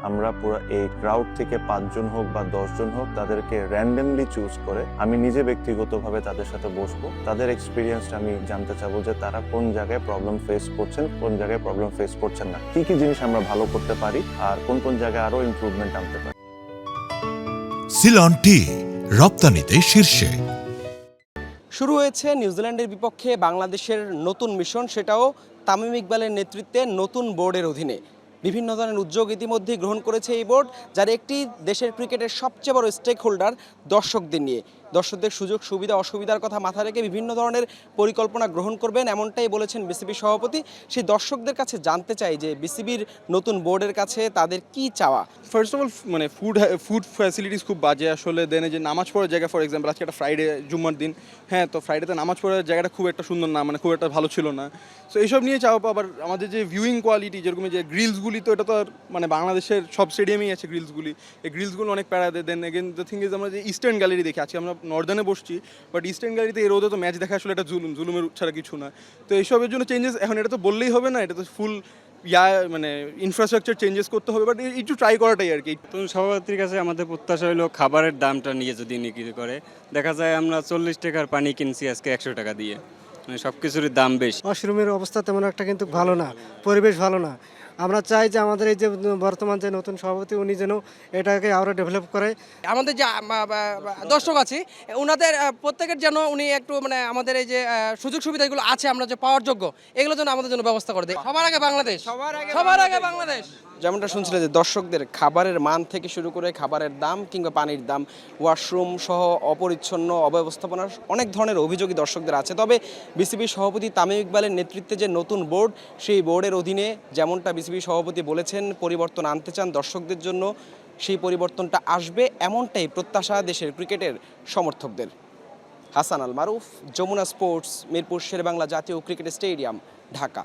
আমরা পুরো এই ক্রাউড থেকে 5 জন হোক বা 10 জন হোক তাদেরকে র্যান্ডমলি চুজ করে আমি নিজে ব্যক্তিগতভাবে তাদের সাথে বসবো, তাদের এক্সপিরিয়েন্সটা আমি জানতে চাবো যে তারা কোন জায়গায় প্রবলেম ফেস করছেন, কোন জায়গায় প্রবলেম ফেস করছেন না, কি কি জিনিস আমরা ভালো করতে পারি আর কোন কোন জায়গায় আরো ইমপ্রুভমেন্ট আনতে পারি। সিলন টি রপ্তানিতে শীর্ষে। শুরু হয়েছে নিউজিল্যান্ডের বিপক্ষে বাংলাদেশের নতুন মিশন, সেটাও তামিম ইকবালের নেতৃত্বে নতুন বোর্ডের অধীনে। বিভিন্ন ধরনের উদ্যোগ ইতিমধ্যেই গ্রহণ করেছে এই বোর্ড, যার একটি দেশের ক্রিকেটের সবচেয়ে বড় স্টেক হোল্ডার দর্শকদের নিয়ে। দর্শকদের সুযোগ সুবিধা অসুবিধার কথা মাথায় রেখে বিভিন্ন ধরনের পরিকল্পনা গ্রহণ করবেন, এমনটাই বলেছেন বিসিবি সভাপতি। সেই দর্শকদের কাছে জানতে চাই যে বিসিবির নতুন বোর্ডের কাছে তাদের কি চাওয়া। ফার্স্ট অফ অল মানে ফুড ফ্যাসিলিটিস খুব বাজে আসলে। দেন যে নামাজ পড়ার জায়গা, ফর এক্সাম্পল আজকে একটা ফ্রাইডে জুম্মার দিন, হ্যাঁ, তো ফ্রাইডেতে নামাজ পড়ার জায়গাটা খুব একটা সুন্দর না, মানে খুব একটা ভালো ছিল না। সো এইসব নিয়ে চাওয়া। আবার আমাদের যে ভিউইং কোয়ালিটি, যেরকম যে গ্রিলসগুলি, তো এটা তো আর মানে বাংলাদেশের সব স্টেডিয়ামেই আছে গ্রিলসগুলি। এই গ্রিলসগুলো অনেক প্যারা দেয়। Then again the thing is, আমরা যে ইস্টার্ন গ্যালারি দেখি, আজকে আমরা নর্দার্নে বসছি, বাট ইস্টার্ন গ্যালারিতে এই রোদে তো ম্যাচ দেখা আসলে এটা জুলুমের ছাড়া কিছু না। তো এইসবের জন্য চেঞ্জেস এখন এটা তো বললেই হবে না, এটা তো ফুল মানে ইনফ্রাস্ট্রাকচার চেঞ্জেস করতে হবে, বাট একটু ট্রাই করাটাই আর কি। নতুন সভাপতির কাছে আমাদের প্রত্যাশা হলো খাবারের দামটা নিয়ে যদি নিকিত করে। দেখা যায় আমরা 40 টাকার পানি কিনছি আজকে 100 টাকা দিয়ে, মানে সব কিছুরই দাম বেশি। ওয়াশরুমের অবস্থা তেমন একটা কিন্তু ভালো না, পরিবেশ ভালো না। আমরা চাই যে আমাদের এই যে বর্তমান যে নতুন সভাপতি, উনি যেন এটাকে আরও ডেভেলপ করে। আমাদের যে দর্শক আছে ওনাদের প্রত্যেকের যেন উনি একটু মানে আমাদের এই যে সুযোগ সুবিধাগুলো আছে আমরা যে পাওয়ার যোগ্য, এগুলো যেন আমাদের জন্য ব্যবস্থা করে দেয়। সবার আগে বাংলাদেশ, সবার আগে বাংলাদেশ। যেমনটা শুনছিলেন যে দর্শকদের খাবারের মান থেকে শুরু করে খাবারের দাম কিংবা পানির দাম, ওয়াশরুম সহ অপরিচ্ছন্ন অব্যবস্থাপনার অনেক ধরনের অভিযোগই দর্শকদের আছে। তবে বিসিবি সভাপতি তামিম ইকবালের নেতৃত্বে যে নতুন বোর্ড, সেই বোর্ডের অধীনে যেমনটা বিসিবি সভাপতি বলেছেন পরিবর্তন আনতে চান দর্শকদের জন্য, সেই পরিবর্তনটা আসবে এমনটাই প্রত্যাশা দেশের ক্রিকেটের সমর্থকদের। হাসান আল মারুফ, যমুনা স্পোর্টস, মিরপুর শেরেবাংলা জাতীয় ক্রিকেট স্টেডিয়াম, ঢাকা।